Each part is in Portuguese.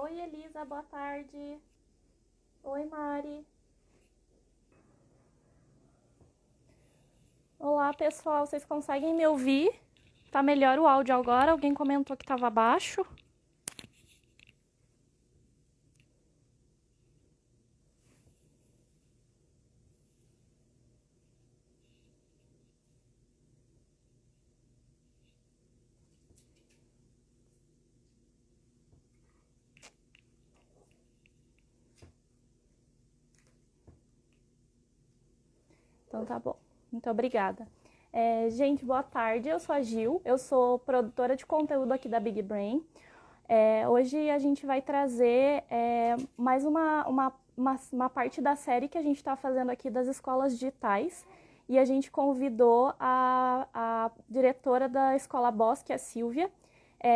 Oi, Elisa, boa tarde. Oi, Mari. Olá, pessoal, vocês conseguem me ouvir? Tá melhor o áudio agora? Alguém comentou que estava baixo? Então tá bom. Muito obrigada. Gente, boa tarde. Eu sou a Gil, eu sou produtora de conteúdo aqui da Big Brain. Hoje a gente vai trazer mais uma parte da série que a gente está fazendo aqui das escolas digitais. E a gente convidou a diretora da Escola Bosque, a Silvia.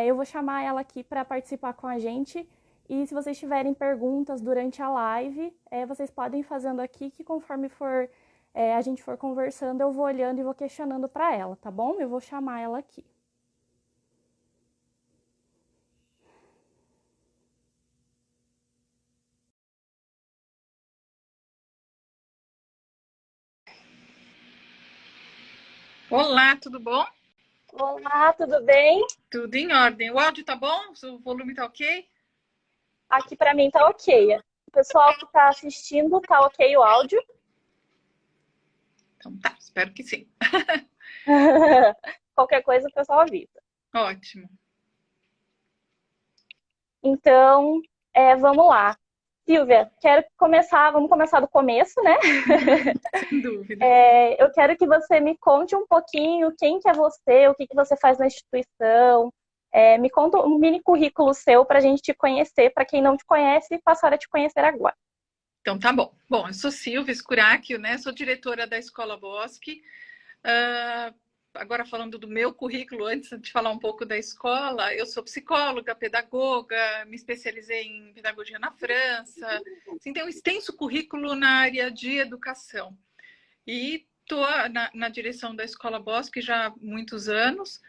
Eu vou chamar ela aqui para participar com a gente. E se vocês tiverem perguntas durante a live, vocês podem ir fazendo aqui, que conforme a gente for conversando, eu vou olhando e vou questionando para ela, tá bom? Eu vou chamar ela aqui. Olá, tudo bom? Olá, tudo bem? Tudo em ordem. O áudio tá bom? O volume tá ok? Aqui para mim tá ok. O pessoal que está assistindo, tá ok o áudio? Então tá, espero que sim. Qualquer coisa o pessoal avisa. Ótimo. Então, vamos lá. Silvia, vamos começar do começo, né? Sem dúvida. Eu quero que você me conte um pouquinho quem que é você, o que que você faz na instituição. Me conta um mini currículo seu para a gente te conhecer, para quem não te conhece, passar a te conhecer agora. Então tá bom. Bom, eu sou Silvia Escuráquio, né? Sou diretora da Escola Bosque. Agora falando do meu currículo, antes de falar um pouco da escola, eu sou psicóloga, pedagoga, me especializei em pedagogia na França. Assim, tenho um extenso currículo na área de educação. E estou na direção da Escola Bosque já há muitos anos.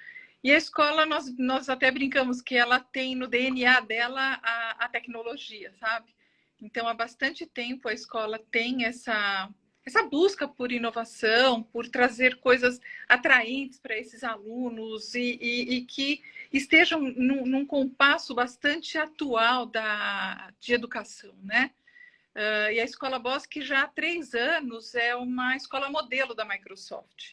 E a escola, nós até brincamos que ela tem no DNA dela a tecnologia, sabe? Então, há bastante tempo a escola tem essa busca por inovação, por trazer coisas atraentes para esses alunos e que estejam num compasso bastante atual de educação, né? E a Escola Bosque já há 3 anos é uma escola modelo da Microsoft.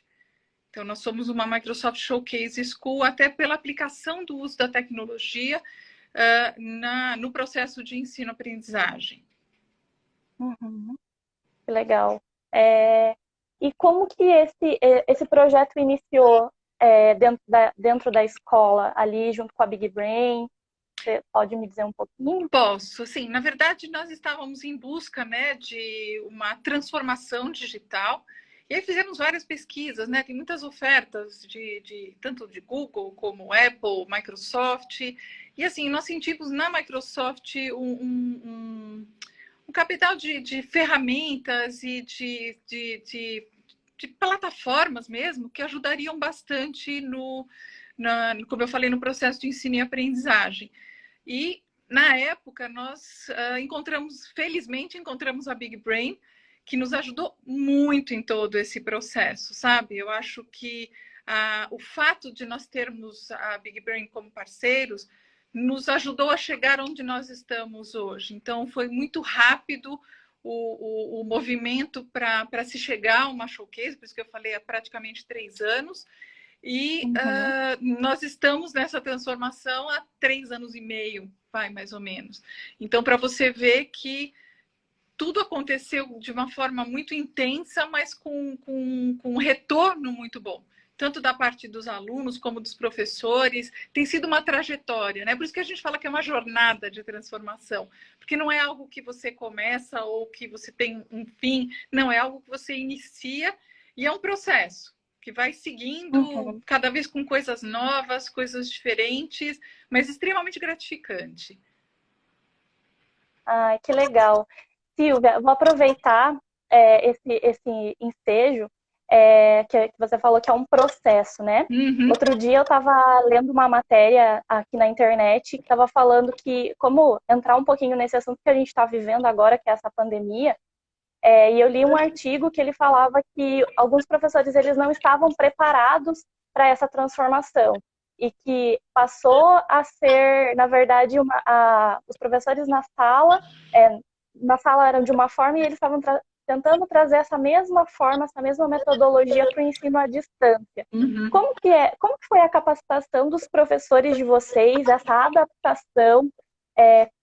Então, nós somos uma Microsoft Showcase School até pela aplicação do uso da tecnologia no processo de ensino-aprendizagem. Uhum, que legal. E como que esse projeto iniciou dentro da escola, ali junto com a Big Brain? Você pode me dizer um pouquinho? Posso, assim, na verdade nós estávamos em busca, né, de uma transformação digital e aí fizemos várias pesquisas, né, tem muitas ofertas tanto de Google como Apple, Microsoft e assim, nós sentimos na Microsoft um capital de ferramentas e de plataformas mesmo que ajudariam bastante como eu falei, no processo de ensino e aprendizagem. E, na época, nós felizmente, encontramos a Big Brain, que nos ajudou muito em todo esse processo, sabe? Eu acho que o fato de nós termos a Big Brain como parceiros nos ajudou a chegar onde nós estamos hoje. Então, foi muito rápido o movimento para se chegar a uma showcase, por isso que eu falei há praticamente 3 anos. E nós estamos nessa transformação há 3 anos e meio, vai, mais ou menos. Então, para você ver que tudo aconteceu de uma forma muito intensa, mas com um retorno muito bom. Tanto da parte dos alunos como dos professores. Tem sido uma trajetória, né? Por isso que a gente fala que é uma jornada de transformação. Porque não é algo que você começa ou que você tem um fim. Não, é algo que você inicia e é um processo que vai seguindo cada vez com coisas novas, coisas diferentes, mas extremamente gratificante. Ai, que legal. Silvia, vou aproveitar esse ensejo que você falou que é um processo, né? Uhum. Outro dia eu estava lendo uma matéria aqui na internet que estava falando que, como entrar um pouquinho nesse assunto que a gente está vivendo agora, que é essa pandemia, e eu li um artigo que ele falava que alguns professores eles não estavam preparados para essa transformação e que passou a ser, na verdade, os professores na sala eram de uma forma e eles estavam tentando trazer essa mesma forma, essa mesma metodologia para o ensino à distância. Uhum. Como que foi a capacitação dos professores de vocês, essa adaptação?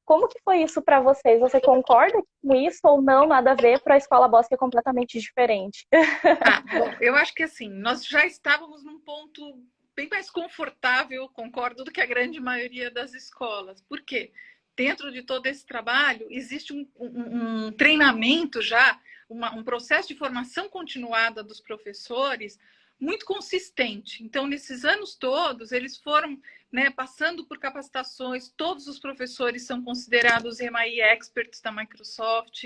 Como que foi isso para vocês? Você concorda com isso ou não? Nada a ver, para a Escola Bosque é completamente diferente. Bom, eu acho que assim, nós já estávamos num ponto bem mais confortável, concordo, do que a grande maioria das escolas. Por quê? Dentro de todo esse trabalho, existe um treinamento já, um processo de formação continuada dos professores muito consistente. Então, nesses anos todos, eles foram, né, passando por capacitações, todos os professores são considerados MI Experts da Microsoft.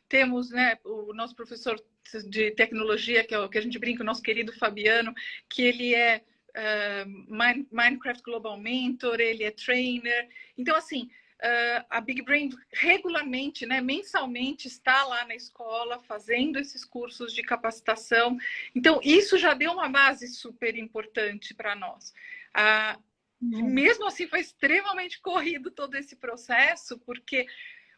Temos, né, o nosso professor de tecnologia, que é o que a gente brinca, o nosso querido Fabiano, que ele é Minecraft Global Mentor, ele é trainer. Então, assim, a Big Brain regularmente, né, mensalmente, está lá na escola fazendo esses cursos de capacitação. Então, isso já deu uma base super importante para nós. Mesmo assim, foi extremamente corrido todo esse processo, porque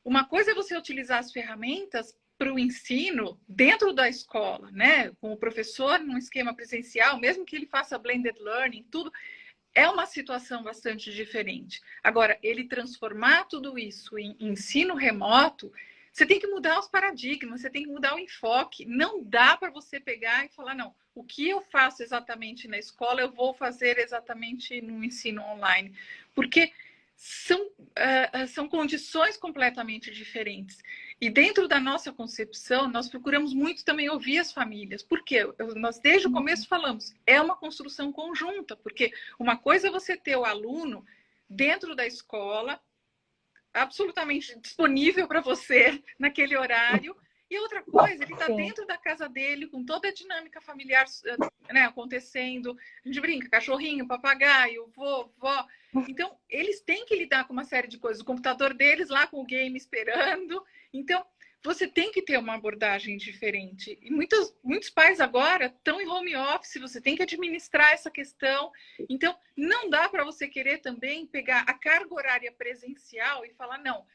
uma coisa é você utilizar as ferramentas para o ensino dentro da escola, né? Com o professor num esquema presencial, mesmo que ele faça blended learning, tudo, é uma situação bastante diferente. Agora, ele transformar tudo isso em ensino remoto, você tem que mudar os paradigmas, você tem que mudar o enfoque. Não dá para você pegar e falar, não, o que eu faço exatamente na escola, eu vou fazer exatamente no ensino online. Porque são condições completamente diferentes. E dentro da nossa concepção, nós procuramos muito também ouvir as famílias. Por quê? Nós desde o começo falamos, é uma construção conjunta, porque uma coisa é você ter o aluno dentro da escola, absolutamente disponível para você naquele horário, e outra coisa, ele está dentro da casa dele, com toda a dinâmica familiar, né, acontecendo. A gente brinca, cachorrinho, papagaio, vovó. Então, eles têm que lidar com uma série de coisas. O computador deles lá com o game esperando. Então, você tem que ter uma abordagem diferente. E muitos pais agora estão em home office, você tem que administrar essa questão. Então, não dá para você querer também pegar a carga horária presencial e falar, não,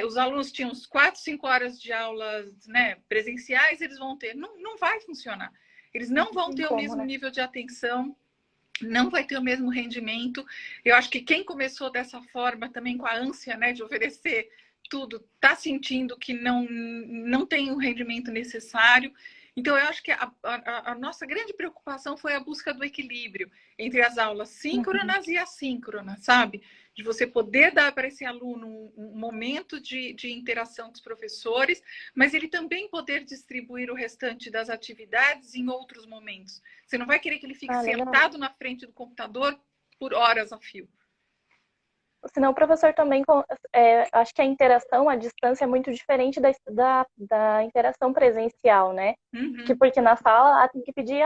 os alunos tinham 4, 5 horas de aulas, né, presenciais, eles vão ter. Não vai funcionar. Eles não vão ter o mesmo nível de atenção, não vai ter o mesmo rendimento. Eu acho que quem começou dessa forma, também com a ânsia, né, de oferecer tudo, está sentindo que não tem o rendimento necessário. Então, eu acho que a nossa grande preocupação foi a busca do equilíbrio entre as aulas síncronas e assíncronas, sabe? De você poder dar para esse aluno um momento de interação com os professores, mas ele também poder distribuir o restante das atividades em outros momentos. Você não vai querer que ele fique sentado na frente do computador por horas a fio. Senão o professor também, acho que a interação à distância é muito diferente da interação presencial, né? Uhum. Porque na sala tem que pedir,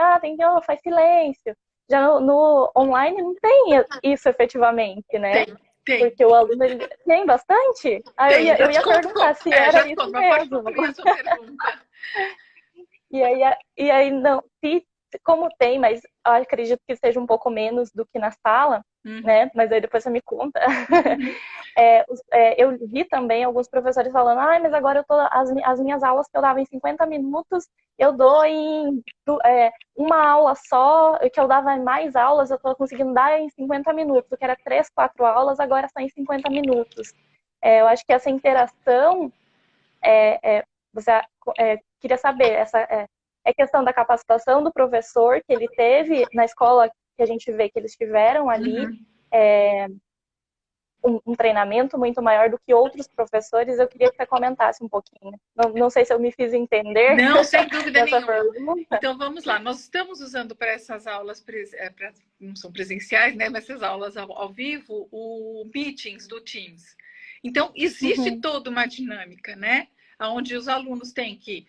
faz silêncio. Já no online não tem isso efetivamente, né? Tem. Porque o aluno tem bastante? Eu ia perguntar se era isso mesmo. Pode a sua pergunta. E aí não, como tem, mas eu acredito que seja um pouco menos do que na sala, né? Mas aí depois você me conta. Eu vi também alguns professores falando, mas agora as minhas aulas que eu dava em 50 minutos, eu dou em uma aula só, que eu dava mais aulas, eu estou conseguindo dar em 50 minutos, o que era 3, 4 aulas, agora está em 50 minutos. Eu acho que essa interação, queria saber, é questão da capacitação do professor que ele teve na escola, que a gente vê que eles tiveram ali um treinamento muito maior do que outros professores. Eu queria que você comentasse um pouquinho. Não sei se eu me fiz entender. Não, sem dúvida nenhuma. Pergunta. Então, vamos lá. Nós estamos usando para essas aulas, não são presenciais, né? Mas essas aulas ao vivo, o Meetings do Teams. Então, existe toda uma dinâmica, né? Onde os alunos têm que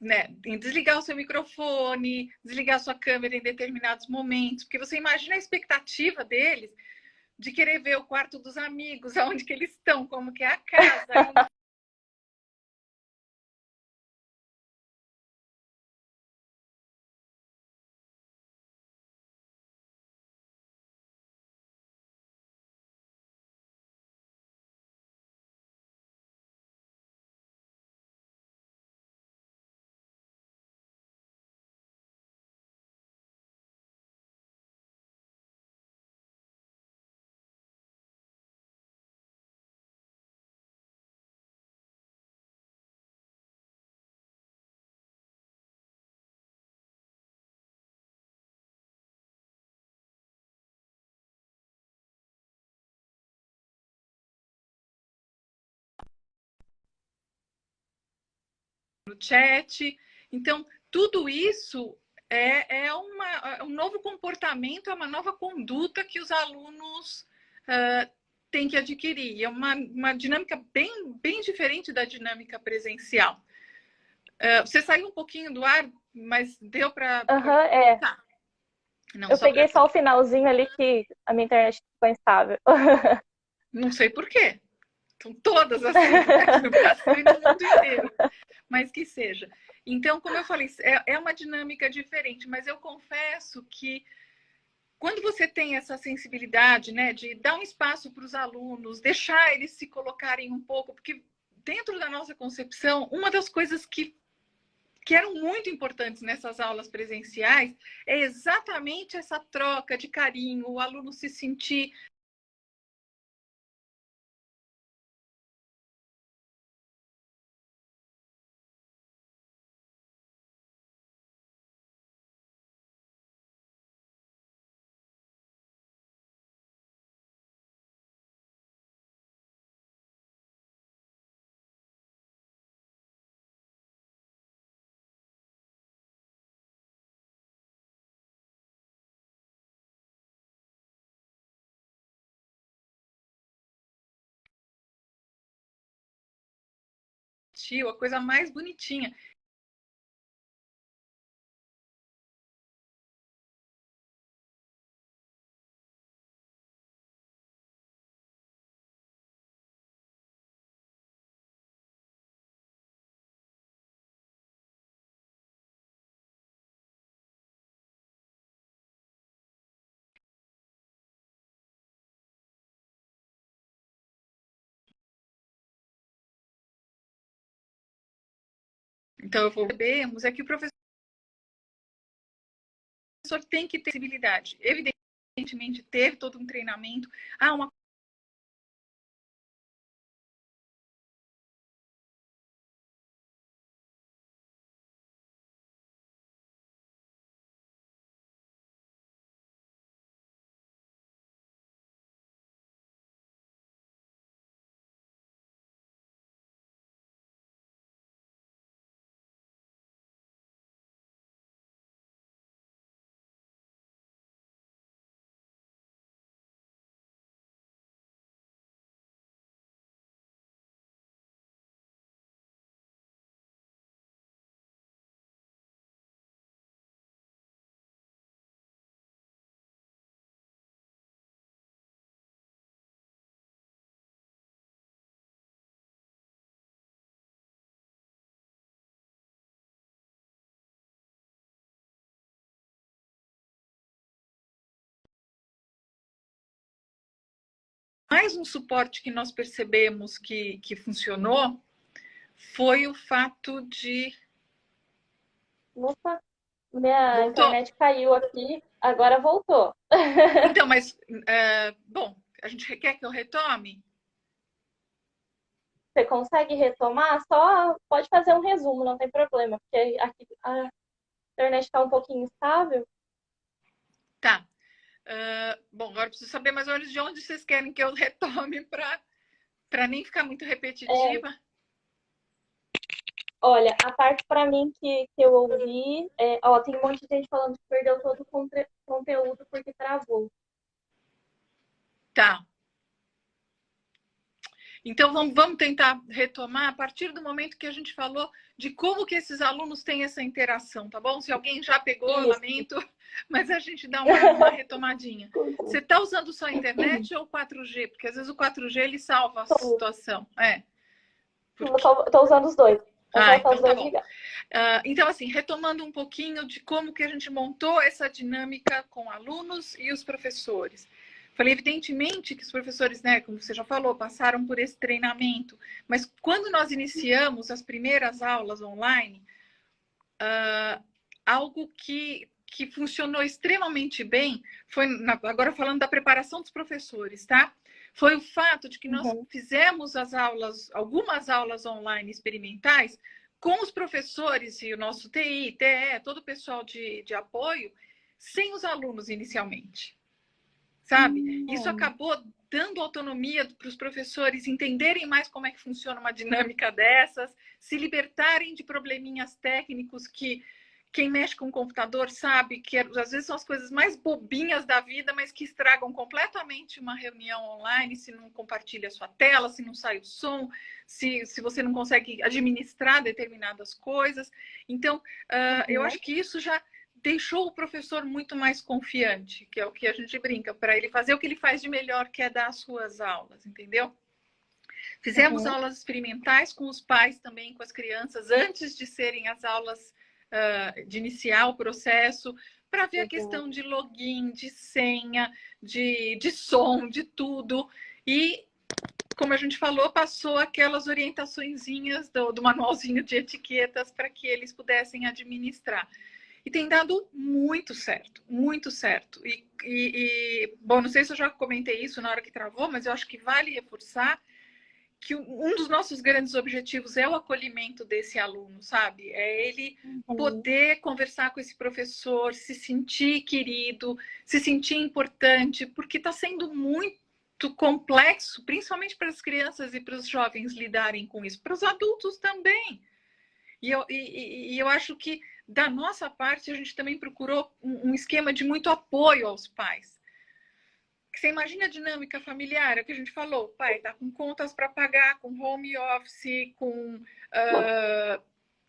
né, em desligar o seu microfone, desligar a sua câmera em determinados momentos, porque você imagina a expectativa deles de querer ver o quarto dos amigos, aonde que eles estão, como que é a casa, ainda no chat. Então, tudo isso é um novo comportamento, é uma nova conduta que os alunos têm que adquirir. É uma dinâmica bem diferente da dinâmica presencial. Você saiu um pouquinho do ar, mas deu para... Aham, é. Tá. Não, Eu só para... peguei só o finalzinho ali que a minha internet ficou instável. Não sei por quê. São todas assim, aqui no Brasil e no mundo inteiro. Mas que seja. Então, como eu falei, é uma dinâmica diferente, mas eu confesso que quando você tem essa sensibilidade, né, de dar um espaço para os alunos, deixar eles se colocarem um pouco, porque dentro da nossa concepção, uma das coisas que eram muito importantes nessas aulas presenciais é exatamente essa troca de carinho, o aluno se sentir tio, a coisa mais bonitinha. Então, eu vou percebemos é que o professor tem que ter sensibilidade. Evidentemente, teve todo um treinamento. Uma mais um suporte que nós percebemos que funcionou foi o fato de... Opa, minha Voltou? internet caiu aqui, agora voltou. Então, mas, bom, a gente quer que eu retome? Você consegue retomar? Só pode fazer um resumo, não tem problema, porque aqui a internet está um pouquinho instável. Tá. Bom, agora preciso saber mais ou menos de onde vocês querem que eu retome para nem ficar muito É, repetitiva. olha, a parte para mim que eu ouvi, tem um monte de gente falando que perdeu todo o conteúdo porque travou. Tá. Então, vamos tentar retomar a partir do momento que a gente falou de como que esses alunos têm essa interação, tá bom? Se alguém já pegou, eu lamento, mas a gente dá uma retomadinha. Você está usando só a internet ou 4G? Porque às vezes o 4G ele salva a situação. Estou usando os dois. Então tá bom. Então, assim, retomando um pouquinho de como que a gente montou essa dinâmica com alunos e os professores. Falei, evidentemente, que os professores, né, como você já falou, passaram por esse treinamento, mas quando nós iniciamos as primeiras aulas online, algo que funcionou extremamente bem foi, agora falando da preparação dos professores, tá? Foi o fato de que nós fizemos algumas aulas online experimentais com os professores e o nosso TI, TE, todo o pessoal de apoio, sem os alunos inicialmente. Sabe? Isso acabou dando autonomia para os professores entenderem mais como é que funciona uma dinâmica dessas, se libertarem de probleminhas técnicos que quem mexe com o computador sabe que às vezes são as coisas mais bobinhas da vida, mas que estragam completamente uma reunião online, se não compartilha a sua tela, se não sai o som, se você não consegue administrar determinadas coisas. Então, eu acho que isso já deixou o professor muito mais confiante, que é o que a gente brinca, para ele fazer o que ele faz de melhor, que é dar as suas aulas, entendeu? Fizemos aulas experimentais com os pais também, com as crianças, antes de serem as aulas de iniciar o processo, para ver a questão de login, de senha, de som, de tudo. E, como a gente falou, passou aquelas orientaçõezinhas do manualzinho de etiquetas para que eles pudessem administrar. E tem dado muito certo, muito certo. Bom, não sei se eu já comentei isso na hora que travou, mas eu acho que vale reforçar que um dos nossos grandes objetivos é o acolhimento desse aluno, sabe? É ele poder conversar com esse professor, se sentir querido, se sentir importante, porque está sendo muito complexo, principalmente para as crianças e para os jovens lidarem com isso, para os adultos também. E eu acho que, da nossa parte, a gente também procurou um esquema de muito apoio aos pais. Você imagina a dinâmica familiar, é o que a gente falou, o pai está com contas para pagar, com home office, com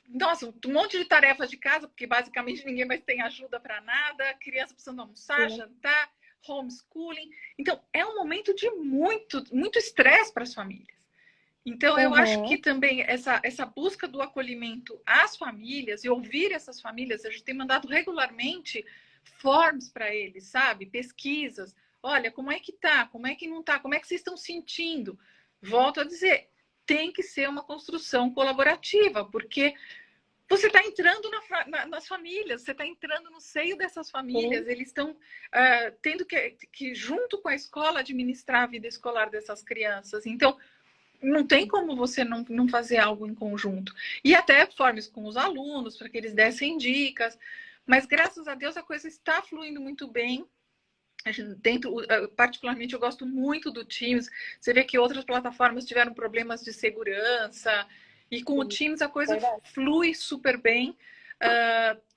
nossa, um monte de tarefas de casa, porque basicamente ninguém mais tem ajuda para nada, criança precisando almoçar, jantar, homeschooling. Então, é um momento de muito estresse para as famílias. Então, eu acho que também essa busca do acolhimento às famílias e ouvir essas famílias, a gente tem mandado regularmente forms para eles, sabe? Pesquisas. Olha, como é que tá? Como é que não tá? Como é que vocês estão sentindo? Volto a dizer, tem que ser uma construção colaborativa, porque você está entrando nas famílias, você está entrando no seio dessas famílias, eles estão tendo que, junto com a escola, administrar a vida escolar dessas crianças. Então, não tem como você não fazer algo em conjunto. E até formas com os alunos, para que eles dessem dicas. Mas, graças a Deus, a coisa está fluindo muito bem. Particularmente, eu gosto muito do Teams. Você vê que outras plataformas tiveram problemas de segurança. E com o Teams a coisa flui super bem.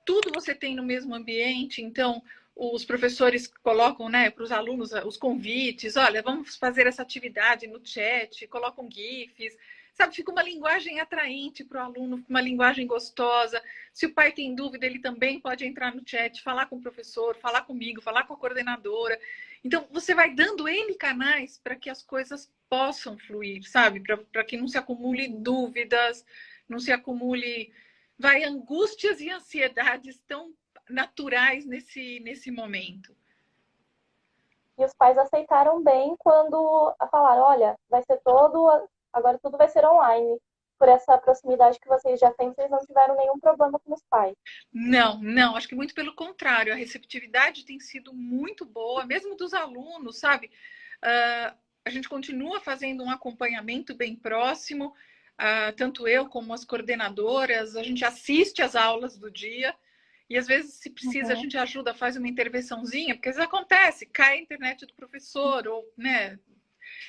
Tudo você tem no mesmo ambiente. Então, os professores colocam, né, para os alunos os convites. Olha, vamos fazer essa atividade no chat. Colocam GIFs. Sabe, fica uma linguagem atraente para o aluno, uma linguagem gostosa. Se o pai tem dúvida, ele também pode entrar no chat, falar com o professor, falar comigo, falar com a coordenadora. Então, você vai dando N canais para que as coisas possam fluir, sabe? Para que não se acumule dúvidas, não se acumule angústias e ansiedades tão naturais nesse momento. E os pais aceitaram bem quando falaram, olha, vai ser agora tudo vai ser online. Por essa proximidade que vocês já têm, vocês não tiveram nenhum problema com os pais. Não, acho que muito pelo contrário. A receptividade tem sido muito boa, mesmo dos alunos, sabe? A gente continua fazendo um acompanhamento bem próximo, tanto eu como as coordenadoras, a gente assiste às aulas do dia e às vezes, se precisa, a gente ajuda, faz uma intervençãozinha, porque às vezes acontece, cai a internet do professor, ou, né?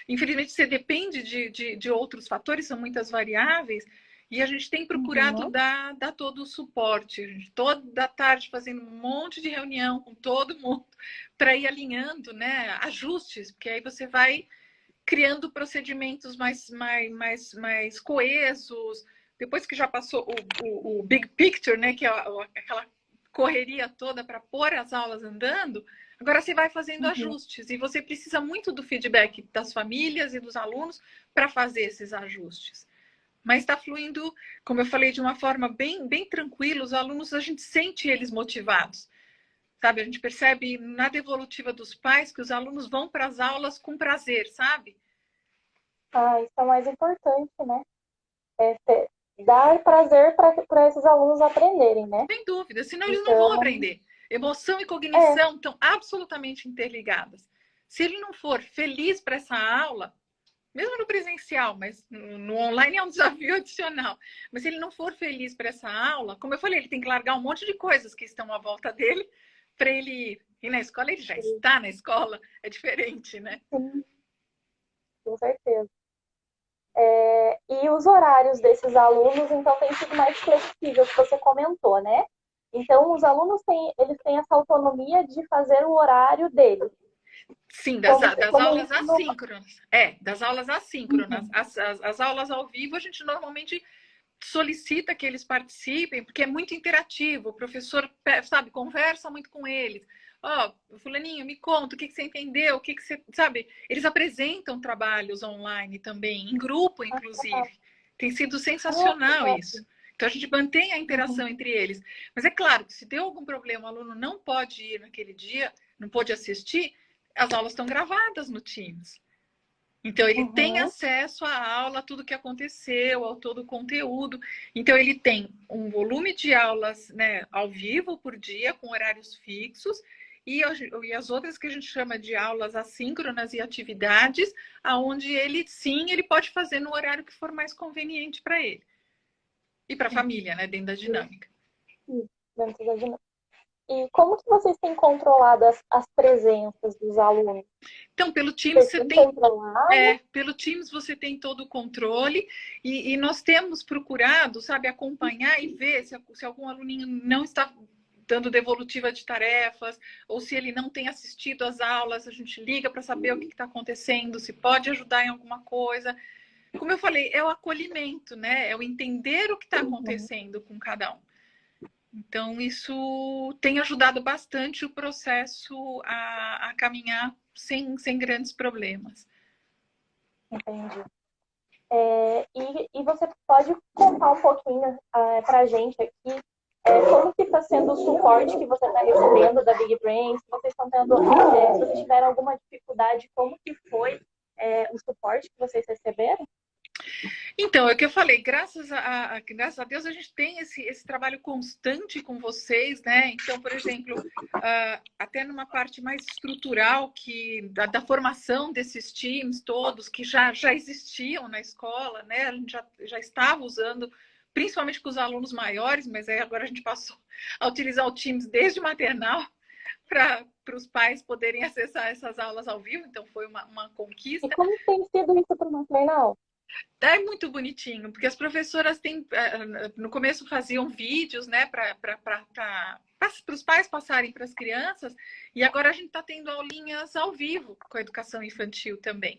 Infelizmente, você depende de outros fatores, são muitas variáveis, e a gente tem procurado dar todo o suporte. A gente, toda tarde fazendo um monte de reunião com todo mundo para ir alinhando, né, ajustes, porque aí você vai criando procedimentos mais coesos. Depois que já passou o big picture, né, que é aquela correria toda para pôr as aulas andando, agora você vai fazendo ajustes e você precisa muito do feedback das famílias e dos alunos para fazer esses ajustes. Mas está fluindo, como eu falei, de uma forma bem tranquila. Os alunos, a gente sente eles motivados, sabe? A gente percebe na devolutiva dos pais que os alunos vão para as aulas com prazer, sabe? Ah, isso é o mais importante, né? Dar prazer para esses alunos aprenderem, né? Sem dúvida, senão eles não vão aprender. Emoção e cognição estão absolutamente interligadas. Se ele não for feliz para essa aula, mesmo no presencial, mas no online é um desafio adicional. Mas se ele não for feliz para essa aula, como eu falei, ele tem que largar um monte de coisas que estão à volta dele para ele ir. E na escola ele já está na escola, é diferente, né? Sim, com certeza. E os horários desses alunos, então, tem sido mais flexível, que você comentou, né? Então, os alunos eles têm essa autonomia de fazer o horário deles. Sim, das aulas assíncronas. Das aulas assíncronas. As aulas ao vivo, a gente normalmente solicita que eles participem, porque é muito interativo. O professor, sabe, conversa muito com eles. Fulaninho, me conta, o que você entendeu? O que você... Sabe, eles apresentam trabalhos online também, em grupo, inclusive. Tem sido sensacional isso. Então, a gente mantém a interação entre eles. Mas é claro que se deu algum problema, o aluno não pode ir naquele dia, não pôde assistir, as aulas estão gravadas no Teams. Então, ele tem acesso à aula, a tudo que aconteceu, ao todo o conteúdo. Então, ele tem um volume de aulas, né, ao vivo por dia, com horários fixos, e as outras que a gente chama de aulas assíncronas e atividades, aonde ele pode fazer no horário que for mais conveniente para ele. E para a família, né, dentro da dinâmica. Dentro da dinâmica. E como que vocês têm controlado as presenças dos alunos? Então, pelo Teams pelo Teams você tem todo o controle e nós temos procurado, sabe, acompanhar e ver se algum aluninho não está dando devolutiva de tarefas ou se ele não tem assistido às aulas, a gente liga para saber o que está acontecendo, se pode ajudar em alguma coisa. Como eu falei, é o acolhimento, né? É o entender o que está acontecendo com cada um. Então, isso tem ajudado bastante o processo a caminhar sem grandes problemas. Entendi. E você pode contar um pouquinho para a gente aqui como que está sendo o suporte que você está recebendo da Big Brain? Se vocês estão tendo, se vocês tiveram alguma dificuldade, como que foi o suporte que vocês receberam? Então, é o que eu falei, graças a Deus a gente tem esse trabalho constante com vocês, né? Então, por exemplo, até numa parte mais estrutural da formação desses times todos, que já existiam na escola, né? A gente já estava usando, principalmente com os alunos maiores, mas aí agora a gente passou a utilizar o Teams desde maternal para os pais poderem acessar essas aulas ao vivo, então foi uma conquista. E como tem sido isso para o maternal? É muito bonitinho, porque as professoras no começo faziam vídeos, né, para os pais passarem para as crianças, e agora a gente está tendo aulinhas ao vivo com a educação infantil também.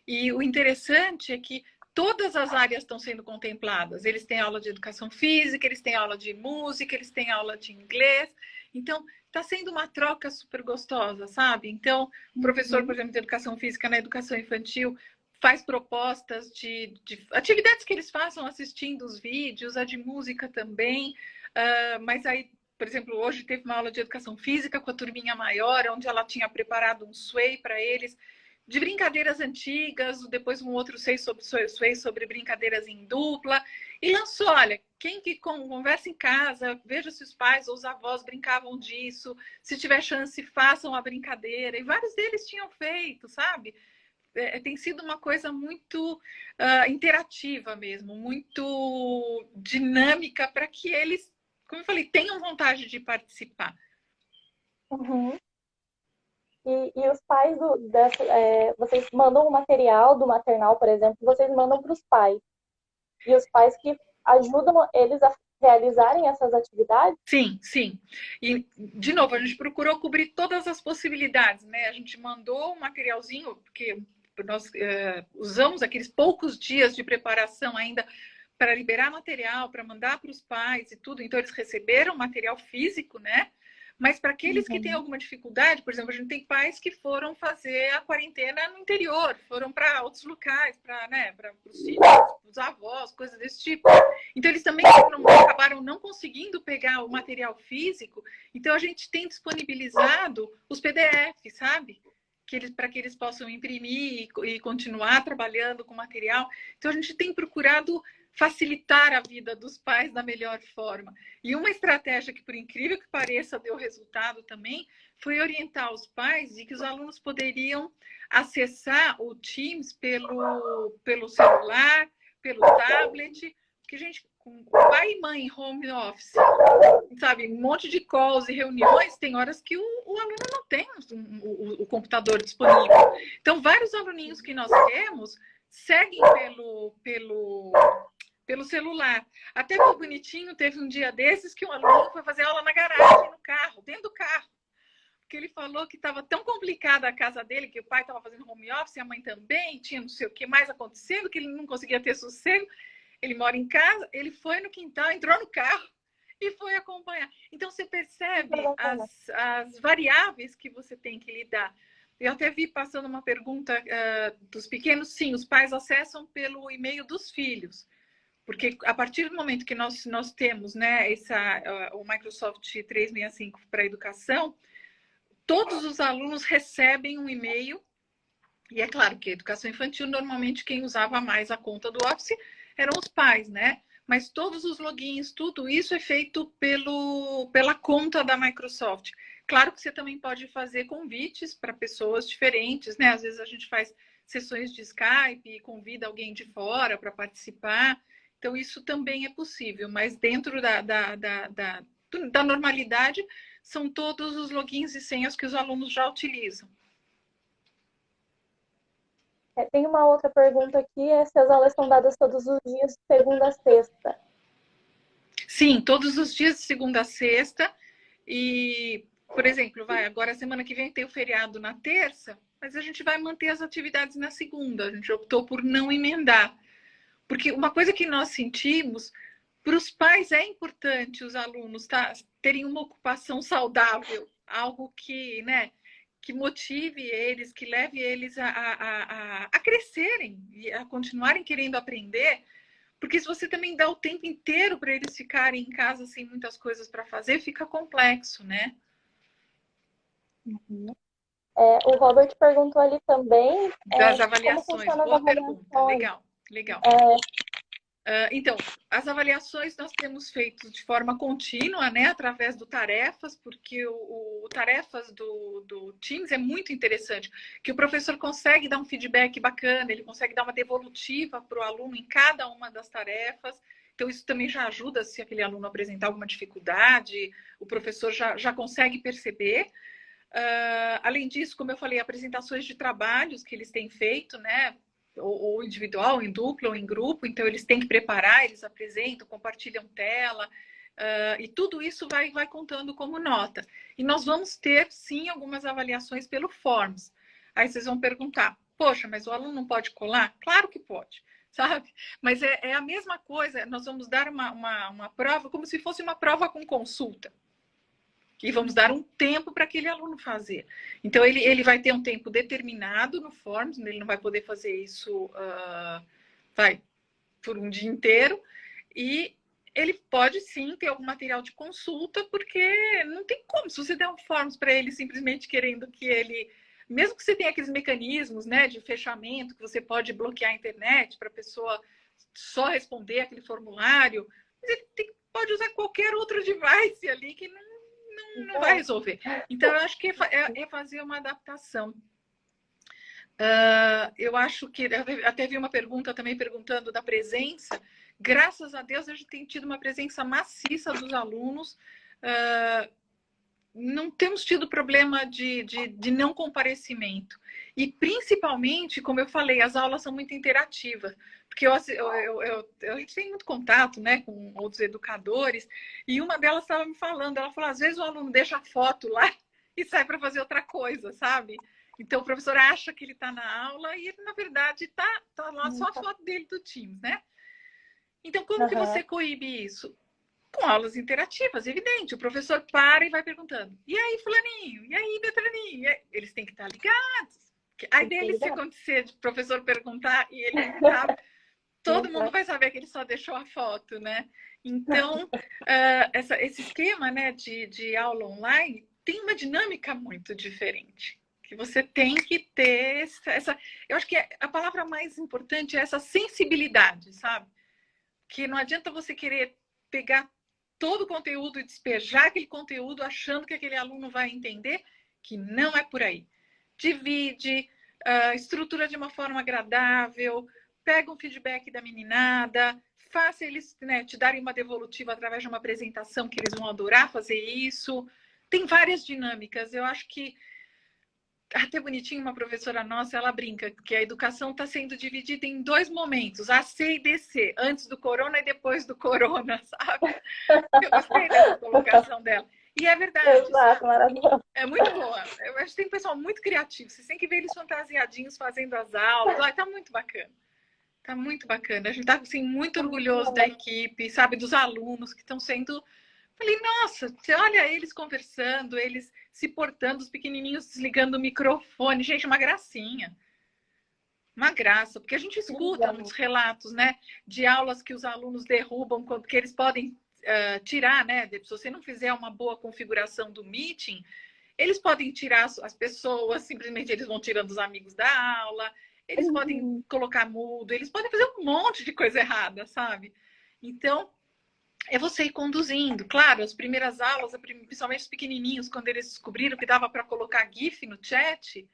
E o interessante é que todas as áreas estão sendo contempladas. Eles têm aula de educação física, eles têm aula de música, eles têm aula de inglês. Então, está sendo uma troca super gostosa, sabe? Então, o professor, por exemplo, de educação física na educação infantil faz propostas de atividades que eles façam assistindo os vídeos, a de música também. Mas aí, por exemplo, hoje teve uma aula de educação física com a turminha maior, onde ela tinha preparado um sway para eles, de brincadeiras antigas, depois um outro sway sobre brincadeiras em dupla. E lançou, olha, quem que conversa em casa, veja se os pais ou os avós brincavam disso, se tiver chance, façam a brincadeira. E vários deles tinham feito, sabe? Tem sido uma coisa muito interativa mesmo, muito dinâmica para que eles, como eu falei, tenham vontade de participar. E os pais vocês mandam o material do maternal, por exemplo, vocês mandam para os pais. E os pais que ajudam eles a realizarem essas atividades? Sim, sim. E, de novo, a gente procurou cobrir todas as possibilidades, né? A gente mandou um materialzinho, porque nós usamos aqueles poucos dias de preparação ainda para liberar material, para mandar para os pais e tudo. Então, eles receberam material físico, né? Mas para aqueles que têm alguma dificuldade, por exemplo, a gente tem pais que foram fazer a quarentena no interior, foram para outros locais, para, né, para os filhos, os avós, coisas desse tipo. Então, eles também acabaram não conseguindo pegar o material físico. Então, a gente tem disponibilizado os PDFs, sabe? Para que eles possam imprimir e continuar trabalhando com material. Então, a gente tem procurado facilitar a vida dos pais da melhor forma. E uma estratégia que, por incrível que pareça, deu resultado também, foi orientar os pais de que os alunos poderiam acessar o Teams pelo celular, pelo tablet, que, gente, com pai e mãe home office, sabe, um monte de calls e reuniões, tem horas que o aluno não tem o computador disponível. Então, vários aluninhos que nós temos seguem pelo celular. Até foi bonitinho, teve um dia desses que um aluno foi fazer aula na garagem, no carro, dentro do carro. Porque ele falou que estava tão complicada a casa dele, que o pai estava fazendo home office, a mãe também, tinha não sei o que mais acontecendo, que ele não conseguia ter sossego. Ele mora em casa, ele foi no quintal, entrou no carro e foi acompanhar. Então, você percebe as variáveis que você tem que lidar. Eu até vi passando uma pergunta dos pequenos. Sim, os pais acessam pelo e-mail dos filhos. Porque a partir do momento que nós temos, né, o Microsoft 365 para a educação, todos os alunos recebem um e-mail. E é claro que a educação infantil, normalmente quem usava mais a conta do Office eram os pais, né? Mas todos os logins, tudo isso é feito pela conta da Microsoft. Claro que você também pode fazer convites para pessoas diferentes, né? Às vezes a gente faz sessões de Skype e convida alguém de fora para participar. Então, isso também é possível, mas dentro da normalidade, são todos os logins e senhas que os alunos já utilizam. Tem uma outra pergunta aqui, se as aulas são dadas todos os dias, de segunda a sexta. Sim, todos os dias de segunda a sexta. E, por exemplo, agora semana que vem tem o feriado na terça, mas a gente vai manter as atividades na segunda. A gente optou por não emendar. Porque uma coisa que nós sentimos, para os pais é importante os alunos terem uma ocupação saudável, algo que, né, que motive eles, que leve eles a crescerem e a continuarem querendo aprender. Porque se você também dá o tempo inteiro para eles ficarem em casa sem muitas coisas para fazer, fica complexo, né? Uhum. O Robert perguntou ali também das avaliações. como funciona Boa as avaliações. pergunta, legal. Então, as avaliações nós temos feito de forma contínua, né, através do Tarefas, porque o Tarefas do Teams é muito interessante, que o professor consegue dar um feedback bacana, ele consegue dar uma devolutiva para o aluno em cada uma das tarefas. Então, isso também já ajuda, se aquele aluno apresentar alguma dificuldade, o professor já consegue perceber. Além disso, como eu falei, apresentações de trabalhos que eles têm feito, né? Ou individual, em dupla ou em grupo, então eles têm que preparar, eles apresentam, compartilham tela, e tudo isso vai contando como nota. E nós vamos ter, sim, algumas avaliações pelo Forms. Aí vocês vão perguntar, poxa, mas o aluno não pode colar? Claro que pode, sabe? Mas é a mesma coisa, nós vamos dar uma prova como se fosse uma prova com consulta. E vamos dar um tempo para aquele aluno fazer. Então, ele vai ter um tempo determinado no Forms, ele não vai poder fazer isso por um dia inteiro. E ele pode, sim, ter algum material de consulta, porque não tem como. Se você der um Forms para ele simplesmente querendo que ele... Mesmo que você tenha aqueles mecanismos, né, de fechamento, que você pode bloquear a internet para a pessoa só responder aquele formulário, mas ele pode usar qualquer outro device ali que não vai resolver. Então, eu acho que é fazer uma adaptação. Eu acho que... Até vi uma pergunta também perguntando da presença. Graças a Deus, a gente tem tido uma presença maciça dos alunos. Não temos tido problema de não comparecimento. E, principalmente, como eu falei, as aulas são muito interativas. Porque a gente tem muito contato, né, com outros educadores, e uma delas estava me falando, ela falou, às vezes o aluno deixa a foto lá e sai para fazer outra coisa, sabe? Então, o professor acha que ele está na aula e ele, na verdade, tá lá só a foto dele do Teams, né? Então, como que você coíbe isso? Com aulas interativas, evidente. O professor para e vai perguntando. E aí, fulaninho? E aí, Beltraninho? Eles têm que estar ligados. Aí dele, se acontecer de professor perguntar e ele não tá, todo mundo vai saber que ele só deixou a foto, né? Então, esse esquema, né, de aula online tem uma dinâmica muito diferente. Que você tem que ter essa... Eu acho que a palavra mais importante é essa sensibilidade, sabe? Que não adianta você querer pegar todo o conteúdo e despejar aquele conteúdo achando que aquele aluno vai entender, que não é por aí. Divide, estrutura de uma forma agradável, pega um feedback da meninada, faça eles, né, te darem uma devolutiva através de uma apresentação que eles vão adorar fazer isso. Tem várias dinâmicas. Eu acho que até bonitinho, uma professora nossa, ela brinca que a educação está sendo dividida em 2 momentos, A, C e DC, antes do corona e depois do corona, sabe? Eu gostei dessa colocação dela. E é verdade. Exato, maravilhoso. É muito boa. Eu acho que tem um pessoal muito criativo. Vocês têm que ver eles fantasiadinhos fazendo as aulas. Olha, tá muito bacana. Tá muito bacana. A gente tá assim, muito orgulhoso da equipe, sabe? Dos alunos que estão sendo... Falei, nossa, você olha eles conversando, eles se portando, os pequenininhos desligando o microfone. Gente, uma gracinha. Uma graça, porque a gente escuta muitos relatos, né, de aulas que os alunos derrubam, que eles podem tirar, né, se você não fizer uma boa configuração do meeting, eles podem tirar as pessoas, simplesmente eles vão tirando os amigos da aula, eles podem colocar mudo, eles podem fazer um monte de coisa errada, sabe? Então, é você ir conduzindo. Claro, as primeiras aulas, principalmente os pequenininhos, quando eles descobriram que dava para colocar GIF no chat,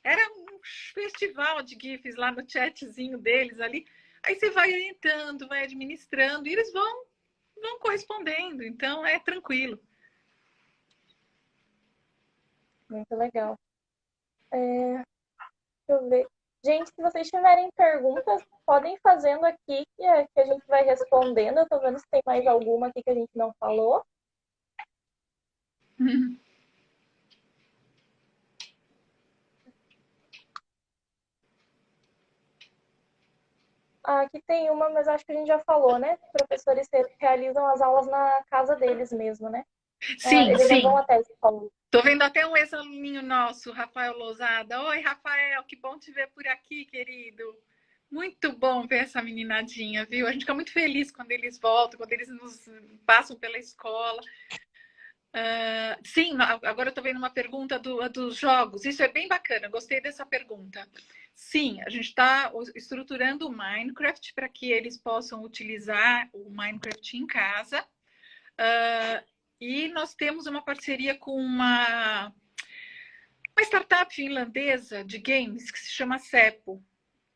era um festival de GIFs lá no chatzinho deles ali. Aí você vai orientando, vai administrando, e eles vão correspondendo. Então, é tranquilo. Muito legal. Deixa eu ver. Gente, se vocês tiverem perguntas, podem ir fazendo aqui, que a gente vai respondendo. Eu tô vendo se tem mais alguma aqui que a gente não falou. Aqui tem uma, mas acho que a gente já falou, né? Os professores realizam as aulas na casa deles mesmo, né? Sim, eles sim. não vão até a escola. Tô vendo até um ex-aluninho nosso, Rafael Lousada. Oi, Rafael, que bom te ver por aqui, querido. Muito bom ver essa meninadinha, viu? A gente fica muito feliz quando eles voltam, quando eles nos passam pela escola. Sim, agora eu estou vendo uma pergunta dos jogos. Isso é bem bacana, gostei dessa pergunta. Sim, a gente está estruturando o Minecraft para que eles possam utilizar o Minecraft em casa. E nós temos uma parceria com uma startup finlandesa de games que se chama Cepo.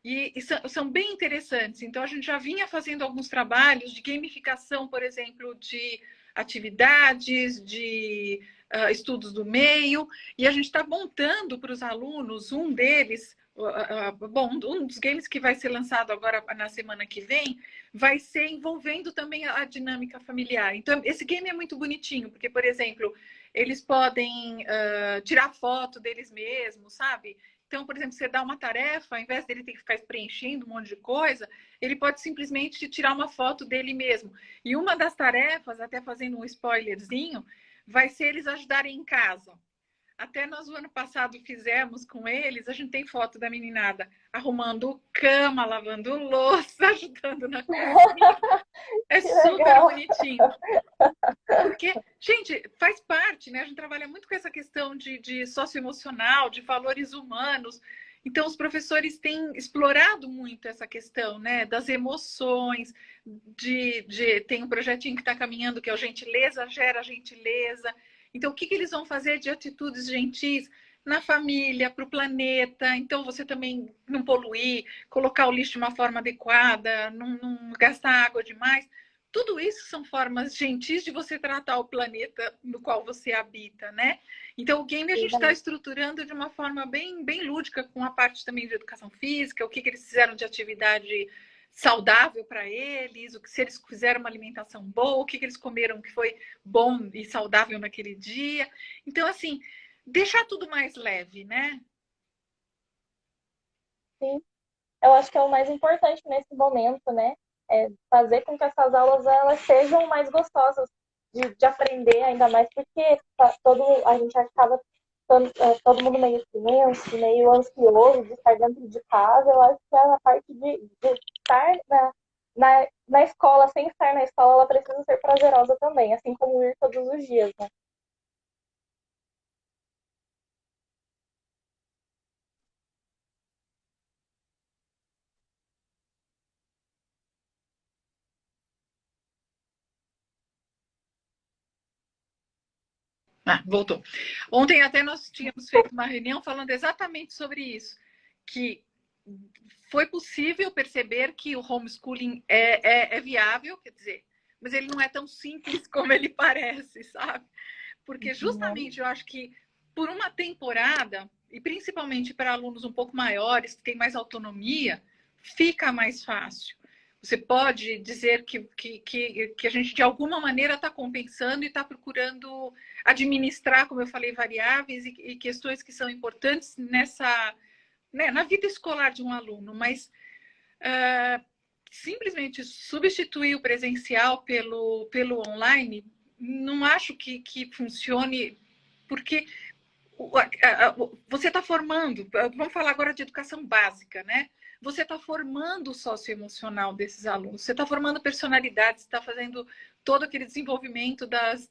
E são bem interessantes. Então, a gente já vinha fazendo alguns trabalhos de gamificação, por exemplo, de atividades, de estudos do meio. E a gente está montando para os alunos, um deles, um dos games que vai ser lançado agora na semana que vem, vai ser envolvendo também a dinâmica familiar. Então, esse game é muito bonitinho, porque, por exemplo, eles podem tirar foto deles mesmos, sabe? Então, por exemplo, você dá uma tarefa, ao invés dele ter que ficar preenchendo um monte de coisa, ele pode simplesmente tirar uma foto dele mesmo. E uma das tarefas, até fazendo um spoilerzinho, vai ser eles ajudarem em casa. Até nós, o ano passado, fizemos com eles, a gente tem foto da meninada arrumando cama, lavando louça, ajudando na cozinha. É super bonitinho. Porque, gente, faz parte, né? A gente trabalha muito com essa questão de socioemocional, de valores humanos. Então, os professores têm explorado muito essa questão, né? Das emoções, tem um projetinho que está caminhando, que é o Gentileza Gera Gentileza. Então, o que eles vão fazer de atitudes gentis na família, para o planeta? Então, você também não poluir, colocar o lixo de uma forma adequada, não gastar água demais. Tudo isso são formas gentis de você tratar o planeta no qual você habita, né? Então, o game a gente está estruturando de uma forma bem, bem lúdica, com a parte também de educação física, o que eles fizeram de atividade saudável para eles, se eles fizeram uma alimentação boa, o que eles comeram que foi bom e saudável naquele dia. Então, assim, deixar tudo mais leve, né? Sim, eu acho que é o mais importante nesse momento, né? É fazer com que essas aulas elas sejam mais gostosas de aprender, ainda mais porque a gente acaba todo mundo meio tenso, meio ansioso de estar dentro de casa. Eu acho que a parte de estar na escola, sem estar na escola, ela precisa ser prazerosa também, assim como ir todos os dias, né? Ah, voltou. Ontem até nós tínhamos feito uma reunião falando exatamente sobre isso, que foi possível perceber que o homeschooling é viável, quer dizer, mas ele não é tão simples como ele parece, sabe? Porque justamente eu acho que por uma temporada, e principalmente para alunos um pouco maiores, que têm mais autonomia, fica mais fácil. Você pode dizer que a gente, de alguma maneira, está compensando e está procurando administrar, como eu falei, variáveis e questões que são importantes nessa, né, na vida escolar de um aluno, mas simplesmente substituir o presencial pelo online, não acho que funcione, porque você está formando, vamos falar agora de educação básica, né? Você está formando o socioemocional desses alunos, você está formando personalidades, está fazendo todo aquele desenvolvimento das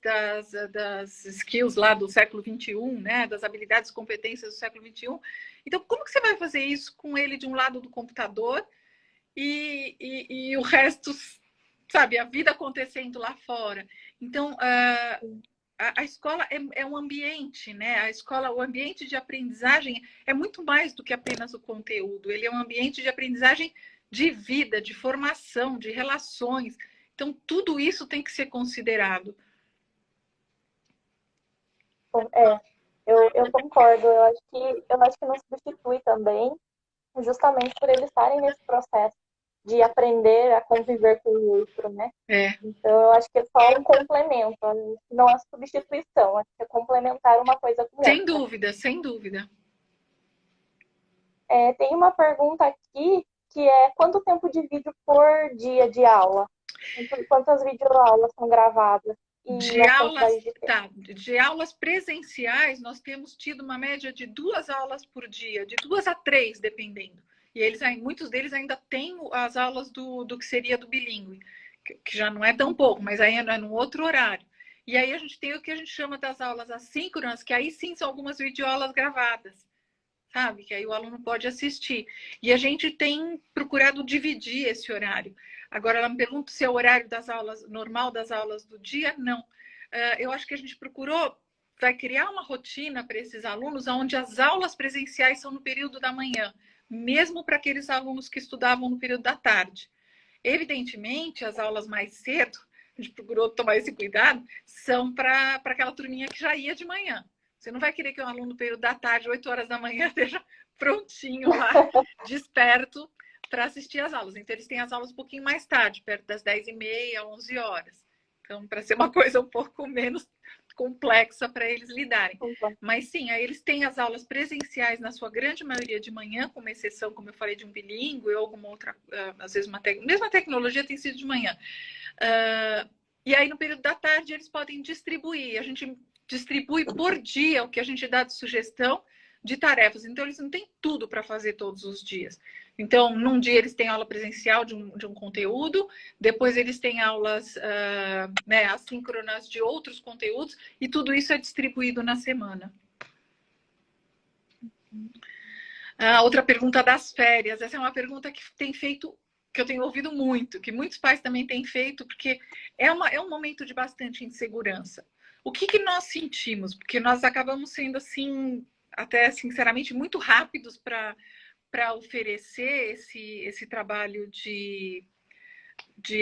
skills lá do século XXI, né? Das habilidades e competências do século XXI. Então, como que você vai fazer isso com ele de um lado do computador e o resto, sabe, a vida acontecendo lá fora? Então, a escola é um ambiente, né? A escola, o ambiente de aprendizagem é muito mais do que apenas o conteúdo. Ele é um ambiente de aprendizagem de vida, de formação, de relações. Então, tudo isso tem que ser considerado. É, eu concordo. Eu acho que não substitui também, justamente por eles estarem nesse processo de aprender a conviver com o outro, né? É. Então, eu acho que é só um complemento, não é substituição, acho que é complementar uma coisa com outra. Sem dúvida, sem dúvida. Tem uma pergunta aqui que é quanto tempo de vídeo por dia de aula? Quantas videoaulas são gravadas? E a quantidade de tempo? De aulas presenciais, nós temos tido uma média de 2 aulas por dia, de 2 a 3, dependendo. E muitos deles ainda têm as aulas do que seria do bilíngue, que já não é tão pouco, mas ainda é num outro horário. E aí a gente tem o que a gente chama das aulas assíncronas, que aí sim são algumas videoaulas gravadas, sabe? Que aí o aluno pode assistir. E a gente tem procurado dividir esse horário. Agora, ela me pergunta se é o horário das aulas, normal das aulas do dia. Não. Eu acho que a gente vai criar uma rotina para esses alunos onde as aulas presenciais são no período da manhã, mesmo para aqueles alunos que estudavam no período da tarde. Evidentemente, as aulas mais cedo, a gente procurou tomar esse cuidado, são para aquela turminha que já ia de manhã. Você não vai querer que um aluno no período da tarde, 8 horas da manhã, esteja prontinho lá, desperto, para assistir às aulas. Então, eles têm as aulas um pouquinho mais tarde, perto das 10h30, 11 horas. Então, para ser uma coisa um pouco menos complexa para eles lidarem. Mas sim, aí eles têm as aulas presenciais na sua grande maioria de manhã, com uma exceção, como eu falei, de um bilíngue ou alguma outra, às vezes mesma tecnologia tem sido de manhã. E aí no período da tarde eles podem distribuir. A gente distribui por dia o que a gente dá de sugestão de tarefas. Então eles não têm tudo para fazer todos os dias. Então, num dia eles têm aula presencial de um conteúdo, depois eles têm aulas assíncronas de outros conteúdos, e tudo isso é distribuído na semana. Outra pergunta das férias. Essa é uma pergunta que eu tenho ouvido muito, que muitos pais também têm feito, porque é um momento de bastante insegurança. O que nós sentimos? Porque nós acabamos sendo, assim, até sinceramente, muito rápidos para oferecer esse trabalho de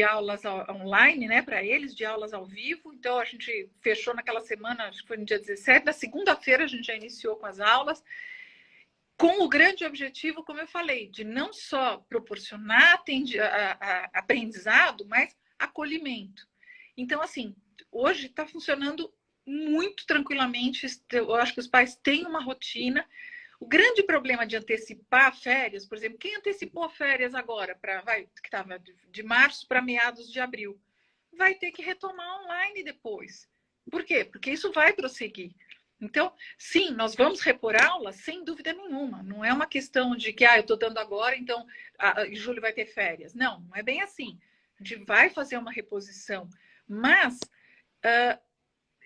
aulas online, né, para eles, de aulas ao vivo. Então, a gente fechou naquela semana, acho que foi no dia 17, na segunda-feira a gente já iniciou com as aulas, com o grande objetivo, como eu falei, de não só proporcionar aprendizado, mas acolhimento. Então, assim, hoje está funcionando muito tranquilamente. Eu acho que os pais têm uma rotina. O grande problema de antecipar férias, por exemplo, quem antecipou férias agora, que estava de março para meados de abril, vai ter que retomar online depois. Por quê? Porque isso vai prosseguir. Então, sim, nós vamos repor aula sem dúvida nenhuma. Não é uma questão de que eu estou dando agora, então em julho vai ter férias. Não, não é bem assim. A gente vai fazer uma reposição. Mas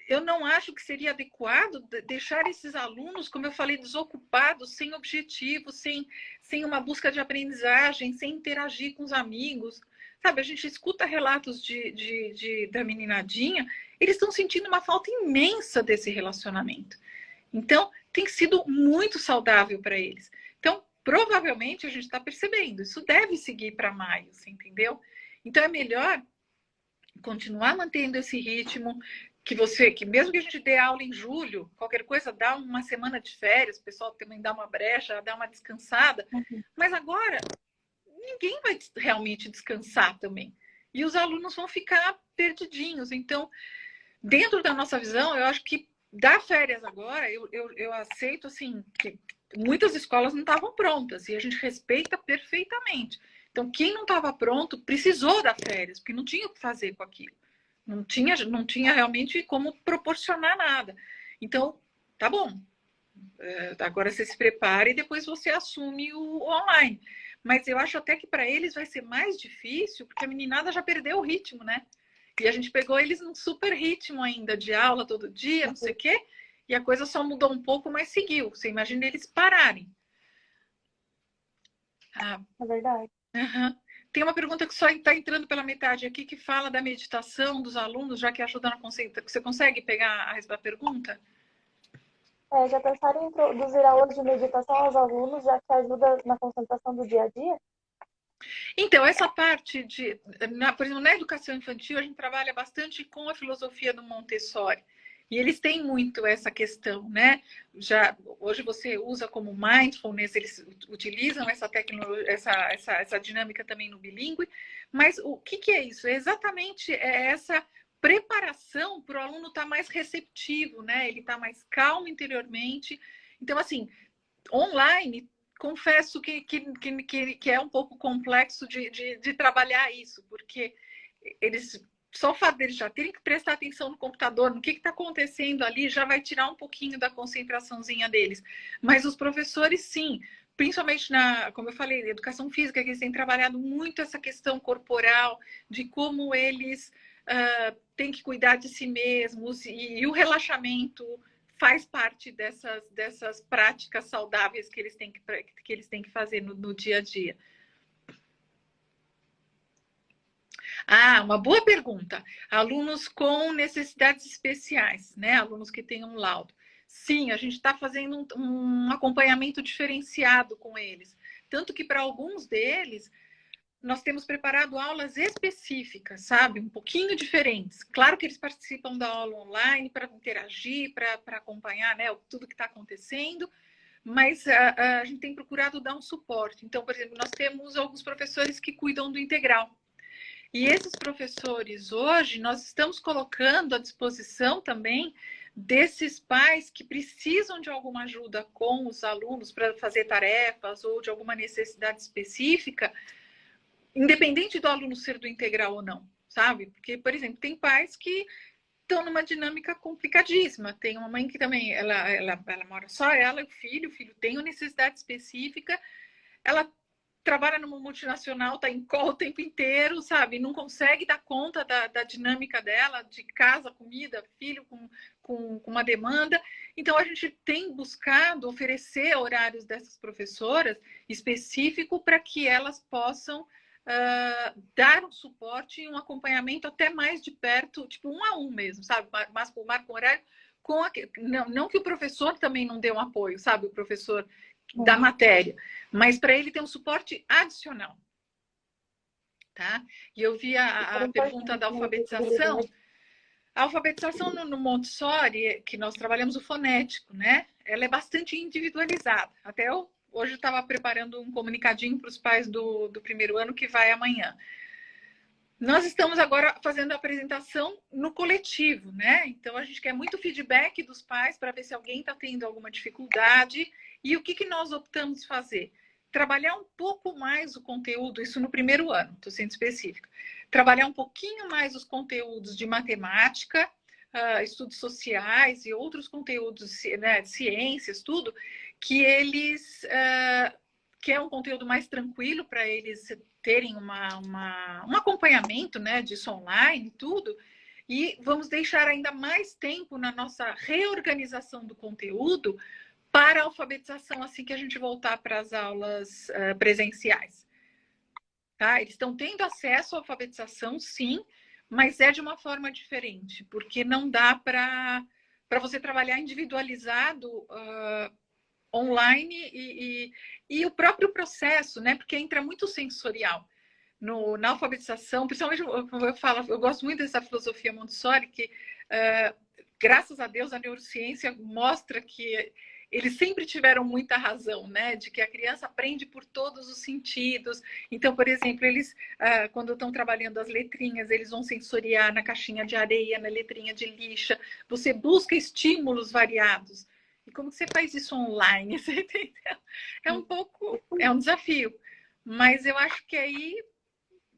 eu não acho que seria adequado deixar esses alunos, como eu falei, desocupados, sem objetivo, sem uma busca de aprendizagem, sem interagir com os amigos. Sabe, a gente escuta relatos da meninadinha, eles estão sentindo uma falta imensa desse relacionamento. Então, tem sido muito saudável para eles. Então, provavelmente, a gente está percebendo, isso deve seguir para maio, você entendeu? Então, é melhor continuar mantendo esse ritmo, que mesmo que a gente dê aula em julho, qualquer coisa, dá uma semana de férias, o pessoal também dá uma brecha, dá uma descansada. Mas agora, ninguém vai realmente descansar também. E os alunos vão ficar perdidinhos. Então, dentro da nossa visão, eu acho que dar férias agora, eu aceito assim, que muitas escolas não estavam prontas, e a gente respeita perfeitamente. Então, quem não estava pronto precisou dar férias, porque não tinha o que fazer com aquilo. Não tinha realmente como proporcionar nada. Então, tá bom. Agora você se prepara e depois você assume o online. Mas eu acho até que para eles vai ser mais difícil, porque a meninada já perdeu o ritmo, né? E a gente pegou eles num super ritmo ainda, de aula todo dia, não sei o quê, e a coisa só mudou um pouco, mas seguiu. Você imagina eles pararem. É verdade. Tem uma pergunta que só está entrando pela metade aqui, que fala da meditação dos alunos, já que ajuda na concentração. Você consegue pegar a pergunta? Já pensaram em introduzir aulas de meditação aos alunos, já que ajuda na concentração do dia a dia? Então, essa parte por exemplo, na educação infantil, a gente trabalha bastante com a filosofia do Montessori. E eles têm muito essa questão, né? Hoje você usa como mindfulness, eles utilizam essa tecnologia, essa dinâmica também no bilíngue. Mas o que é isso? É exatamente essa preparação para o aluno estar mais receptivo, né? Ele está mais calmo interiormente. Então, assim, online, confesso que é um pouco complexo de trabalhar isso, porque só o fato deles já terem que prestar atenção no computador, no que está acontecendo ali, já vai tirar um pouquinho da concentraçãozinha deles. Mas os professores, sim, principalmente como eu falei, educação física, que eles têm trabalhado muito essa questão corporal, de como eles têm que cuidar de si mesmos, e o relaxamento faz parte dessas práticas saudáveis que eles têm que fazer no dia a dia. Uma boa pergunta. Alunos com necessidades especiais, né? Alunos que têm um laudo. Sim, a gente está fazendo um acompanhamento diferenciado com eles. Tanto que para alguns deles, nós temos preparado aulas específicas, sabe? Um pouquinho diferentes. Claro que eles participam da aula online para interagir, para acompanhar, né, tudo que está acontecendo, mas a gente tem procurado dar um suporte. Então, por exemplo, nós temos alguns professores que cuidam do integral. E esses professores, hoje, nós estamos colocando à disposição também desses pais que precisam de alguma ajuda com os alunos para fazer tarefas ou de alguma necessidade específica, independente do aluno ser do integral ou não, sabe? Porque, por exemplo, tem pais que estão numa dinâmica complicadíssima. Tem uma mãe que também, ela mora só ela e o filho tem uma necessidade específica, ela trabalha numa multinacional, está em call o tempo inteiro, sabe? Não consegue dar conta da dinâmica dela, de casa, comida, filho com uma demanda. Então, a gente tem buscado oferecer horários dessas professoras específico para que elas possam dar um suporte e um acompanhamento até mais de perto, tipo 1 a 1 mesmo, sabe? Mas marca um horário não que o professor também não dê um apoio, sabe? O professor da matéria, mas para ele ter um suporte adicional, tá? E eu vi a pergunta da alfabetização. A alfabetização no Montessori, que nós trabalhamos o fonético, né? Ela é bastante individualizada. Até hoje eu estava preparando um comunicadinho para os pais do primeiro ano que vai amanhã. Nós estamos agora fazendo a apresentação no coletivo, né? Então, a gente quer muito feedback dos pais para ver se alguém está tendo alguma dificuldade. E o que, que nós optamos fazer? Trabalhar um pouco mais o conteúdo, isso no primeiro ano, estou sendo específica. Trabalhar um pouquinho mais os conteúdos de matemática, estudos sociais e outros conteúdos, né, de ciências, tudo, que eles... que é um conteúdo mais tranquilo para eles terem um acompanhamento, né, disso online e tudo, e vamos deixar ainda mais tempo na nossa reorganização do conteúdo para a alfabetização assim que a gente voltar para as aulas presenciais. Tá? Eles estão tendo acesso à alfabetização, sim, mas é de uma forma diferente, porque não dá para você trabalhar individualizado online e o próprio processo, né? Porque entra muito sensorial na alfabetização, principalmente eu gosto muito dessa filosofia Montessori, que graças a Deus a neurociência mostra que eles sempre tiveram muita razão, né? De que a criança aprende por todos os sentidos. Então, por exemplo, eles, quando estão trabalhando as letrinhas, eles vão sensoriar na caixinha de areia, na letrinha de lixa. Você busca estímulos variados. E como você faz isso online? Você entendeu? É um desafio. Mas eu acho que aí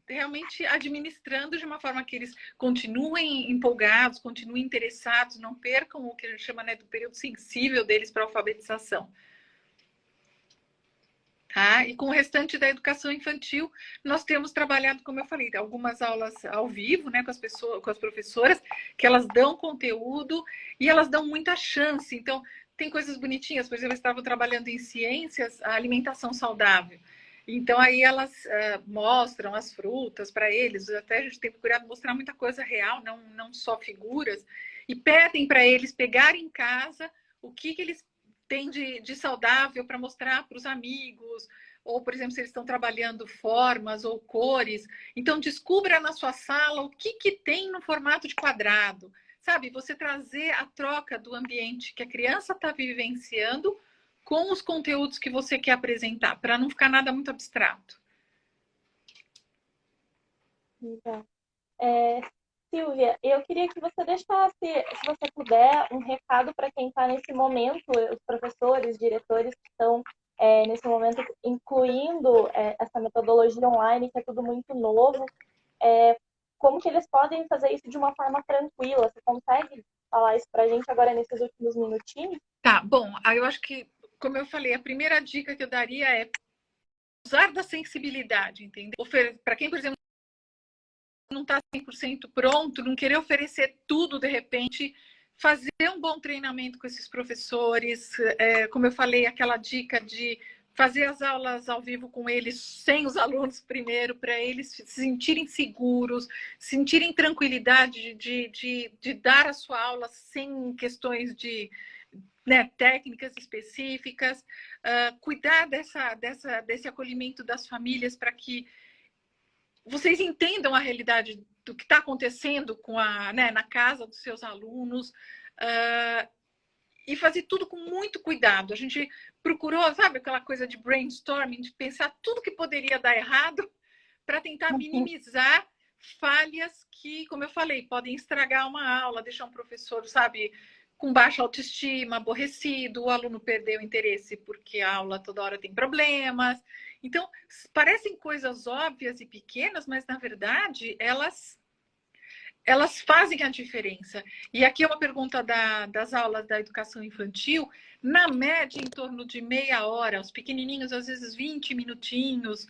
realmente administrando de uma forma que eles continuem empolgados, continuem interessados, não percam o que a gente chama, né, do período sensível deles para a alfabetização. Tá? E com o restante da educação infantil, nós temos trabalhado, como eu falei, algumas aulas ao vivo, né, com as pessoas, com as professoras, que elas dão conteúdo e elas dão muita chance. Então, tem coisas bonitinhas, por exemplo, eu estava trabalhando em ciências, a alimentação saudável. Então, aí elas mostram as frutas para eles, até a gente tem procurado mostrar muita coisa real, não só figuras, e pedem para eles pegarem em casa o que eles têm de saudável para mostrar para os amigos, ou, por exemplo, se eles estão trabalhando formas ou cores. Então, descubra na sua sala o que tem no formato de quadrado. Sabe, você trazer a troca do ambiente que a criança está vivenciando com os conteúdos que você quer apresentar, para não ficar nada muito abstrato. Silvia, eu queria que você deixasse, se você puder, um recado para quem está nesse momento, os professores, diretores que estão nesse momento incluindo essa metodologia online, que é tudo muito novo. Como que eles podem fazer isso de uma forma tranquila? Você consegue falar isso para a gente agora nesses últimos minutinhos? Tá, bom, aí eu acho que, como eu falei, a primeira dica que eu daria é usar da sensibilidade, entendeu? Para quem, por exemplo, não está 100% pronto, não querer oferecer tudo de repente, fazer um bom treinamento com esses professores, como eu falei, aquela dica de fazer as aulas ao vivo com eles, sem os alunos primeiro, para eles se sentirem seguros, sentirem tranquilidade de dar a sua aula sem questões de técnicas específicas, cuidar desse acolhimento das famílias para que vocês entendam a realidade do que está acontecendo na casa dos seus alunos, e fazer tudo com muito cuidado. A gente procurou, sabe, aquela coisa de brainstorming, de pensar tudo que poderia dar errado para tentar minimizar falhas que, como eu falei, podem estragar uma aula, deixar um professor, sabe, com baixa autoestima, aborrecido, o aluno perdeu o interesse porque a aula toda hora tem problemas. Então, parecem coisas óbvias e pequenas, mas, na verdade, elas fazem a diferença. E aqui é uma pergunta das aulas da educação infantil. Na média, em torno de meia hora, os pequenininhos, às vezes 20 minutinhos.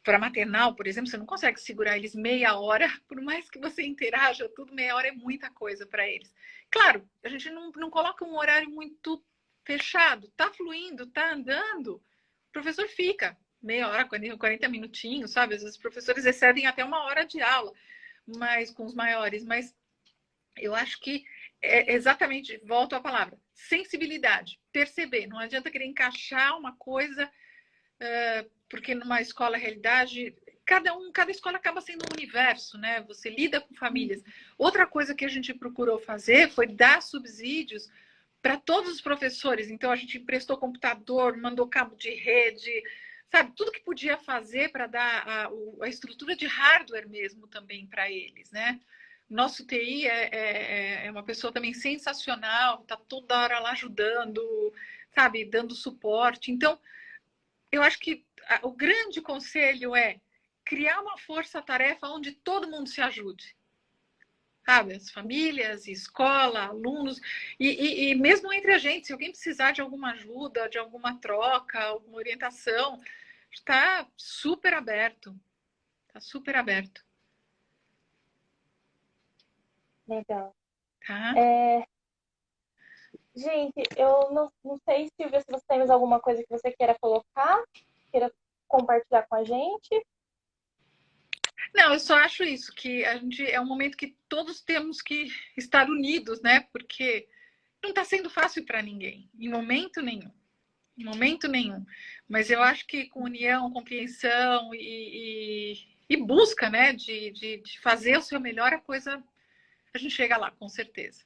Para maternal, por exemplo, você não consegue segurar eles meia hora, por mais que você interaja, tudo meia hora é muita coisa para eles. Claro, a gente não coloca um horário muito fechado, tá fluindo, tá andando, o professor fica meia hora, 40 minutinhos, sabe? Às vezes os professores excedem até uma hora de aula, mas com os maiores, mas eu acho que é exatamente, volto à palavra, sensibilidade, perceber, não adianta querer encaixar uma coisa, porque numa escola, realidade, cada escola acaba sendo um universo, né? Você lida com famílias. Outra coisa que a gente procurou fazer foi dar subsídios para todos os professores. Então, a gente emprestou computador, mandou cabo de rede, sabe, tudo que podia fazer para dar a estrutura de hardware mesmo também para eles, né? Nosso TI é uma pessoa também sensacional, está toda hora lá ajudando, sabe, dando suporte. Então, eu acho que o grande conselho é criar uma força-tarefa onde todo mundo se ajude. Sabe, as famílias, escola, alunos, e mesmo entre a gente, se alguém precisar de alguma ajuda, de alguma troca, alguma orientação, está super aberto. Está super aberto. Legal. Tá? Gente, eu não sei, Silvia, se você tem mais alguma coisa que você queira colocar, queira compartilhar com a gente. Não, eu só acho isso, que a gente é um momento que todos temos que estar unidos, né? Porque não está sendo fácil para ninguém, em momento nenhum. Em momento nenhum. Mas eu acho que com união, compreensão e busca, né, de fazer o seu melhor, a gente chega lá, com certeza.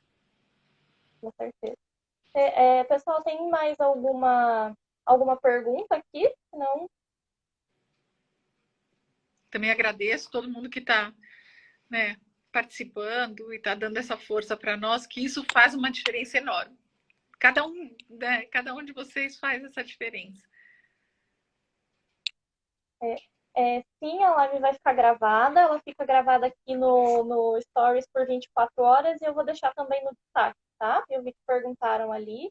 Com certeza. Pessoal, tem mais alguma pergunta aqui? Não? Também agradeço todo mundo que está, né, participando e está dando essa força para nós, que isso faz uma diferença enorme. Né, cada um de vocês faz essa diferença. Sim, a live vai ficar gravada. Ela fica gravada aqui no Stories por 24 horas e eu vou deixar também no destaque, tá? Eu vi que perguntaram ali.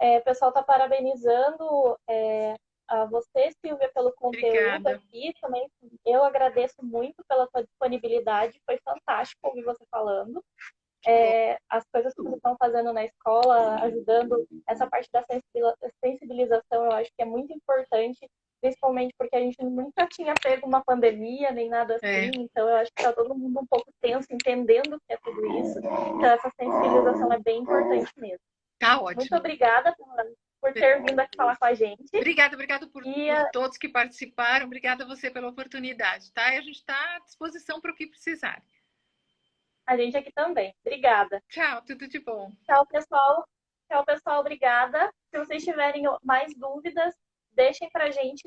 O pessoal está parabenizando a você, Silvia, pelo conteúdo. Obrigada. Aqui. Também eu agradeço muito pela sua disponibilidade. Foi fantástico ouvir você falando. As coisas que vocês estão fazendo na escola, ajudando essa parte da sensibilização, eu acho que é muito importante, principalmente porque a gente nunca tinha pego uma pandemia, nem nada assim, então eu acho que está todo mundo um pouco tenso, entendendo o que é tudo isso. Então essa sensibilização é bem importante mesmo. Tá ótimo. Muito obrigada por ter vindo aqui falar com a gente. Obrigada por todos que participaram. Obrigada a você pela oportunidade, tá? E a gente está à disposição para o que precisar. A gente aqui também. Obrigada. Tchau, tudo de bom. Tchau, pessoal. Tchau, pessoal. Obrigada. Se vocês tiverem mais dúvidas, deixem pra gente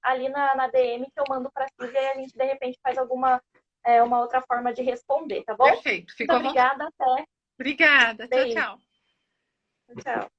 ali na DM que eu mando pra Silvia e a gente, de repente, faz uma outra forma de responder, tá bom? Perfeito. Muito obrigada. Até. Obrigada. Tchau, tchau. Tchau.